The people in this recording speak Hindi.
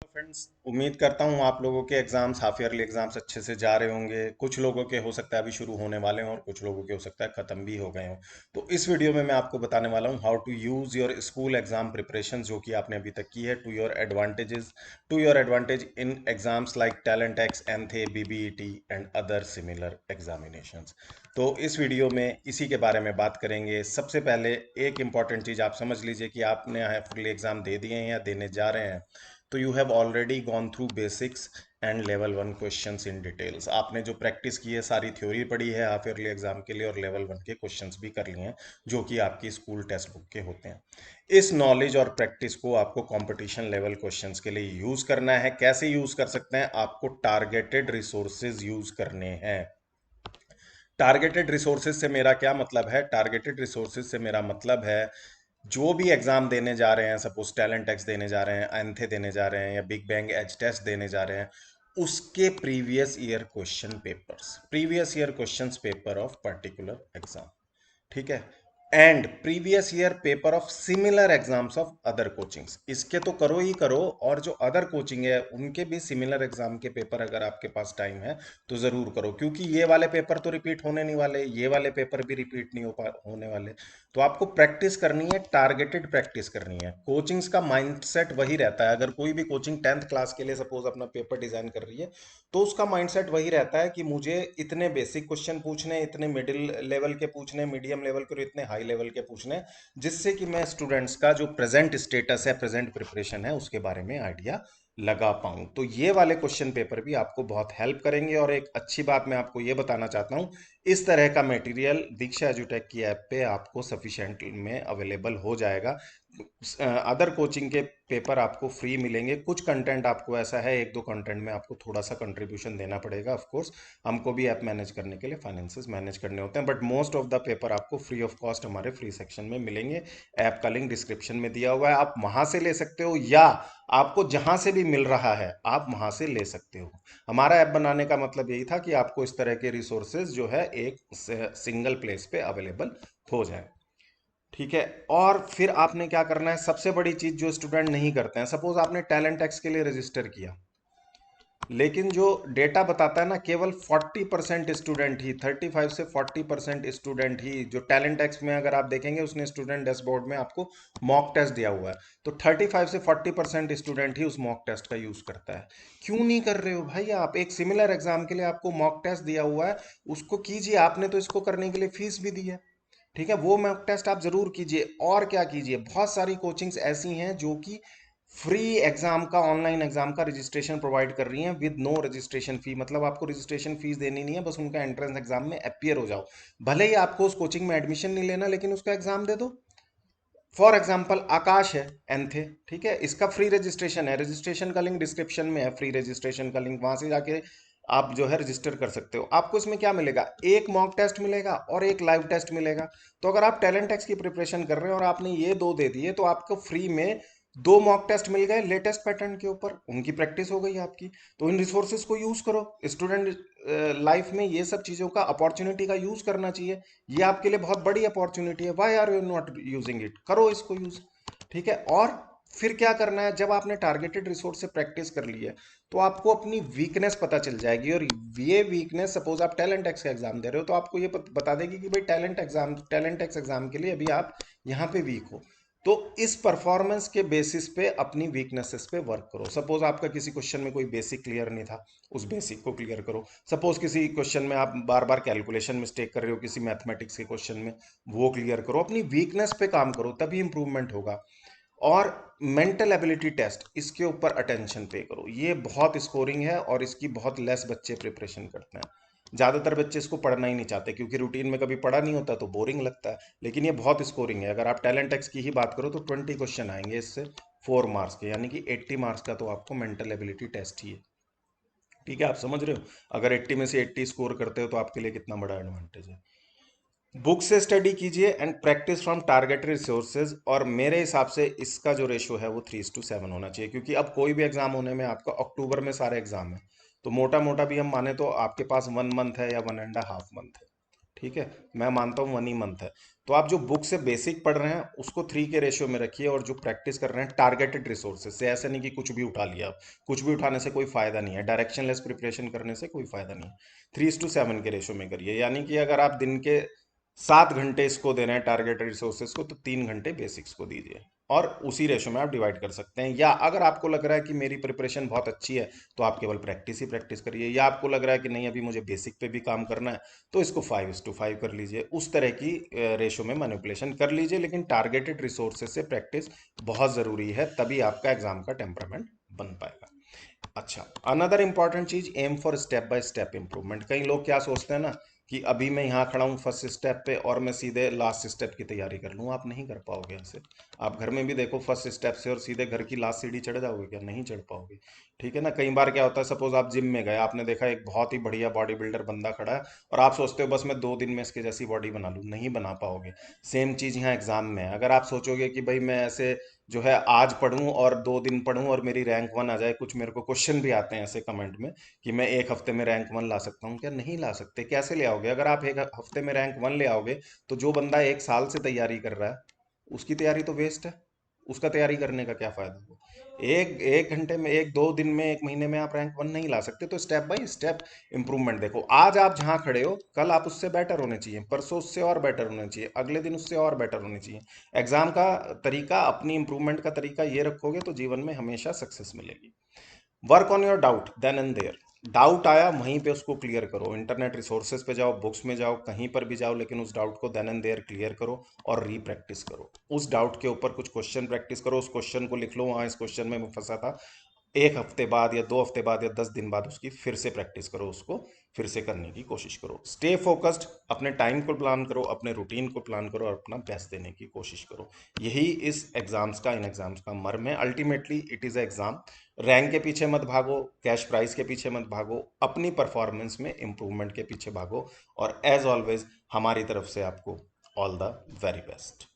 फ्रेंड्स, उम्मीद करता हूँ आप लोगों के एग्जाम्स हाफ ईयरली एग्जाम्स अच्छे से जा रहे होंगे। कुछ लोगों के हो सकता है अभी शुरू होने वाले हों और कुछ लोगों के हो सकता है खत्म भी हो गए हों। तो इस वीडियो में मैं आपको बताने वाला हूँ how to use your school exam preparation जो कि आपने अभी तक की है to your advantage in exams like talent X, ANTHE, BBET and other similar examinations. तो इस वीडियो में इसी के बारे में बात करेंगे। सबसे पहले एक इंपॉर्टेंट चीज़ आप समझ लीजिए कि आपने हाफ एग्जाम दे दिए हैं या देने जा रहे हैं, तो you have already gone through basics and level one questions in details. आपने जो प्रैक्टिस की है, सारी थ्योरी पढ़ी है हाफ ईयरली एग्जाम के लिए और लेवल वन के क्वेश्चंस भी कर लिए हैं जो कि आपकी स्कूल टेक्स्ट बुक के होते हैं। इस नॉलेज और प्रैक्टिस को आपको कंपटीशन लेवल क्वेश्चंस के लिए यूज करना है। कैसे यूज कर सकते हैं? आपको टारगेटेड रिसोर्सेज यूज करने हैं। टारगेटेड रिसोर्सेज से मेरा क्या मतलब है? टारगेटेड रिसोर्सेज से मेरा मतलब है जो भी एग्जाम देने जा रहे हैं, सपोज टैलेंट टेक्स देने जा रहे हैं, एंथे देने जा रहे हैं या बिग बैंग एज टेस्ट देने जा रहे हैं, उसके previous year questions paper of particular exam. ठीक है। And previous year paper of similar exams of other coachings, इसके तो करो ही करो, और जो अदर कोचिंग है उनके भी सिमिलर एग्जाम के पेपर अगर आपके पास टाइम है तो जरूर करो, क्योंकि ये वाले पेपर तो रिपीट होने नहीं वाले, ये वाले पेपर भी रिपीट नहीं होने वाले। तो आपको प्रैक्टिस करनी है, टारगेटेड प्रैक्टिस करनी है। कोचिंग्स का माइंडसेट वही रहता है। अगर कोई भी कोचिंग 10th क्लास के लिए सपोज अपना पेपर डिजाइन कर रही है, तो उसका माइंडसेट वही रहता है कि मुझे इतने बेसिक क्वेश्चन पूछने, इतने मिडिल लेवल के पूछने, मीडियम लेवल के और इतने हाई लेवल के पूछने, जिससे कि मैं स्टूडेंट्स का जो प्रेजेंट स्टेटस है, प्रेजेंट प्रिपरेशन है, उसके बारे में आइडिया लगा पाऊं। तो ये वाले क्वेश्चन पेपर भी आपको बहुत हेल्प करेंगे। और एक अच्छी बात मैं आपको ये बताना चाहता हूं, इस तरह का मटेरियल दीक्षा एजुटेक की ऐप पे आपको सफिशिएंट में अवेलेबल हो जाएगा। अदर कोचिंग के पेपर आपको फ्री मिलेंगे। कुछ कंटेंट आपको ऐसा है, एक दो कंटेंट में आपको थोड़ा सा कंट्रीब्यूशन देना पड़ेगा। ऑफ कोर्स हमको भी ऐप मैनेज करने के लिए फाइनेंसेस मैनेज करने होते हैं, but most of the paper आपको फ्री ऑफ कॉस्ट हमारे फ्री सेक्शन में मिलेंगे। ऐप का लिंक डिस्क्रिप्शन में दिया हुआ है, आप वहां से ले सकते हो, या आपको जहां से भी मिल रहा है आप वहां से ले सकते हो। हमारा ऐप बनाने का मतलब यही था कि आपको इस तरह के रिसोर्सेज जो है एक सिंगल प्लेस पे अवेलेबल हो जाए। ठीक है। और फिर आपने क्या करना है, सबसे बड़ी चीज जो स्टूडेंट नहीं करते हैं, सपोज आपने टैलेंट एक्स के लिए रजिस्टर किया, लेकिन जो डेटा बताता है ना, केवल 40% स्टूडेंट ही, 35 से 40% स्टूडेंट ही, जो टैलेंट एक्स में अगर आप देखेंगे उसने स्टूडेंट डैशबोर्ड में आपको मॉक टेस्ट दिया हुआ है, तो 35 से 40% स्टूडेंट ही उस मॉक टेस्ट का यूज करता है। क्यों नहीं कर रहे हो भाई? आप एक सिमिलर एग्जाम के लिए आपको मॉक टेस्ट दिया हुआ है, उसको कीजिए। आपने तो इसको करने के लिए फीस भी दी है। ठीक है, वो मॉक टेस्ट आप जरूर कीजिए। और क्या कीजिए, बहुत सारी कोचिंग्स ऐसी हैं जो कि फ्री एग्जाम का, ऑनलाइन एग्जाम का रजिस्ट्रेशन प्रोवाइड कर रही हैं विद नो रजिस्ट्रेशन फी। मतलब आपको रजिस्ट्रेशन फीस देनी नहीं है, बस उनका एंट्रेंस एग्जाम में अपियर हो जाओ। भले ही आपको उस कोचिंग में एडमिशन नहीं लेना, लेकिन उसका एग्जाम दे दो। फॉर एग्जाम्पल आकाश है, एंथे, ठीक है, इसका फ्री रजिस्ट्रेशन है। रजिस्ट्रेशन का लिंक डिस्क्रिप्शन में है, फ्री रजिस्ट्रेशन का लिंक, वहां से जाके आप जो है रजिस्टर कर सकते हो। आपको इसमें क्या मिलेगा? एक मॉक टेस्ट मिलेगा और एक लाइव टेस्ट मिलेगा। तो अगर आप टैलेंट टेक्स की प्रिपरेशन कर रहे हैं और आपने ये दो दे दिए, तो आपको फ्री में दो मॉक टेस्ट मिल गए लेटेस्ट पैटर्न के ऊपर, उनकी प्रैक्टिस हो गई आपकी। तो इन रिसोर्सेज को यूज करो। स्टूडेंट लाइफ में ये सब चीजों का, अपॉर्चुनिटी का यूज करना चाहिए। ये आपके लिए बहुत बड़ी अपॉर्चुनिटी है। Why are you not using it? करो इसको यूज। ठीक है। और फिर क्या करना है, जब आपने टारगेटेड रिसोर्स से प्रैक्टिस कर ली है, तो आपको अपनी वीकनेस पता चल जाएगी। और ये वीकनेस, सपोज आप टैलेंट एक्स का एग्जाम दे रहे हो, तो आपको ये बता देगी कि भाई टैलेंट एक्स एग्जाम के लिए अभी आप यहाँ पे वीक हो। तो इस परफॉर्मेंस के बेसिस पे अपनी वीकनेसेस पे वर्क करो। सपोज आपका किसी क्वेश्चन में कोई बेसिक क्लियर नहीं था, उस बेसिक को क्लियर करो। सपोज किसी क्वेश्चन में आप बार बार कैलकुलेशन मिस्टेक कर रहे हो किसी मैथमेटिक्स के क्वेश्चन में, वो क्लियर करो। अपनी वीकनेस पे काम करो, तभी इंप्रूवमेंट होगा। और मेंटल एबिलिटी टेस्ट, इसके ऊपर अटेंशन पे करो। ये बहुत स्कोरिंग है और इसकी बहुत लेस बच्चे प्रिपरेशन करते हैं। ज़्यादातर बच्चे इसको पढ़ना ही नहीं चाहते, क्योंकि रूटीन में कभी पढ़ा नहीं होता तो बोरिंग लगता है। लेकिन ये बहुत स्कोरिंग है। अगर आप टैलेंट टेक्स की ही बात करो तो 20 क्वेश्चन आएंगे इससे, 4 मार्क्स के, यानी कि 80 मार्क्स का तो आपको मेंटल एबिलिटी टेस्ट ही है। ठीक है, आप समझ रहे हो? अगर 80 में से 80 स्कोर करते हो तो आपके लिए कितना बड़ा एडवांटेज है। बुक से स्टडी कीजिए and practice from targeted resources. और मेरे हिसाब से इसका जो रेशो है वो 3:7 होना चाहिए, क्योंकि अब कोई भी एग्जाम होने में, आपका अक्टूबर में सारे एग्जाम है, तो मोटा मोटा भी हम माने तो आपके पास 1 मंथ है या 1.5 मंथ है। ठीक है, मैं मानता हूँ 1 ही मंथ है। तो आप जो बुक से बेसिक पढ़ रहे हैं उसको 3 के रेशियो में रखिए, और जो प्रैक्टिस कर रहे हैं टारगेटेड रिसोर्सेज से, ऐसे नहीं कि कुछ भी उठा लिया। आप कुछ भी उठाने से कोई फायदा नहीं है, डायरेक्शनलेस प्रिपरेशन करने से कोई फायदा नहीं है। 3:7 के रेशियो में करिए, यानी कि अगर आप दिन के 7 घंटे इसको दे रहे हैं टारगेटेड रिसोर्सेज को, तो 3 घंटे बेसिक्स को दीजिए, और उसी रेशो में आप डिवाइड कर सकते हैं। या अगर आपको लग रहा है कि मेरी प्रिपरेशन बहुत अच्छी है, तो आप केवल प्रैक्टिस ही प्रैक्टिस करिए। या आपको लग रहा है कि नहीं, अभी मुझे बेसिक पे भी काम करना है, तो इसको 5:5 कर लीजिए। उस तरह की रेशो में मैनिपुलेशन कर लीजिए, लेकिन टारगेटेड रिसोर्सेज से प्रैक्टिस बहुत ज़रूरी है, तभी आपका एग्जाम का टेम्परामेंट बन पाएगा। अच्छा, अनदर इंपॉर्टेंट चीज, aim for step by step improvement. कई लोग क्या सोचते हैं ना, कि अभी मैं यहाँ खड़ा हूँ फर्स्ट स्टेप पे और मैं सीधे लास्ट स्टेप की तैयारी कर लूँ। आप नहीं कर पाओगे ऐसे। आप घर में भी देखो, फर्स्ट स्टेप से और सीधे घर की लास्ट सीढ़ी चढ़ जाओगे क्या? नहीं चढ़ पाओगे। ठीक है ना। कई बार क्या होता है, सपोज आप जिम में गए, आपने देखा एक बहुत ही बढ़िया बॉडी बिल्डर बंदा खड़ा है, और आप सोचते हो बस मैं 2 दिन में इसके जैसी बॉडी बना लूँ। नहीं बना पाओगे। सेम चीज यहाँ एग्जाम में है। अगर आप सोचोगे कि भाई मैं ऐसे जो है आज पढूं और 2 दिन पढूं और मेरी रैंक 1 आ जाए, कुछ मेरे को क्वेश्चन भी आते हैं ऐसे कमेंट में कि मैं एक हफ्ते में रैंक 1 ला सकता हूँ क्या? नहीं ला सकते। कैसे ले आओगे? अगर आप एक हफ्ते में रैंक 1 ले आओगे, तो जो बंदा 1 साल से तैयारी कर रहा है, उसकी तैयारी तो वेस्ट है। उसका तैयारी करने का क्या फायदा हुआ? एक एक घंटे में, 1-2 दिन में, 1 महीने में आप रैंक 1 नहीं ला सकते। तो स्टेप बाय स्टेप इंप्रूवमेंट देखो। आज आप जहां खड़े हो, कल आप उससे बेटर होने चाहिए, परसों उससे और बेटर होने चाहिए, अगले दिन उससे और बेटर होने चाहिए। एग्जाम का तरीका, अपनी इंप्रूवमेंट का तरीका ये रखोगे, तो जीवन में हमेशा सक्सेस मिलेगी। Work on your doubt then and there. Doubt आया वहीं पे उसको क्लियर करो। इंटरनेट रिसोर्सेज पे जाओ, बुक्स में जाओ, कहीं पर भी जाओ, लेकिन उस डाउट को देन एंड देयर क्लियर करो, और रीप्रैक्टिस करो। उस डाउट के ऊपर कुछ क्वेश्चन प्रैक्टिस करो, उस क्वेश्चन को लिख लो, हाँ इस क्वेश्चन में मैं फंसा था। 1 हफ्ते बाद या 2 हफ्ते बाद या 10 दिन बाद उसकी फिर से प्रैक्टिस करो, उसको फिर से करने की कोशिश करो। स्टे फोकस्ड, अपने टाइम को प्लान करो, अपने रूटीन को प्लान करो, और अपना बेस्ट देने की कोशिश करो। यही इस एग्जाम्स का, इन एग्जाम्स का मर्म है। Ultimately it is exam. Rank के पीछे मत भागो, कैश प्राइस के पीछे मत भागो, अपनी परफॉर्मेंस में इंप्रूवमेंट के पीछे भागो। और एज ऑलवेज हमारी तरफ से आपको ऑल द वेरी बेस्ट।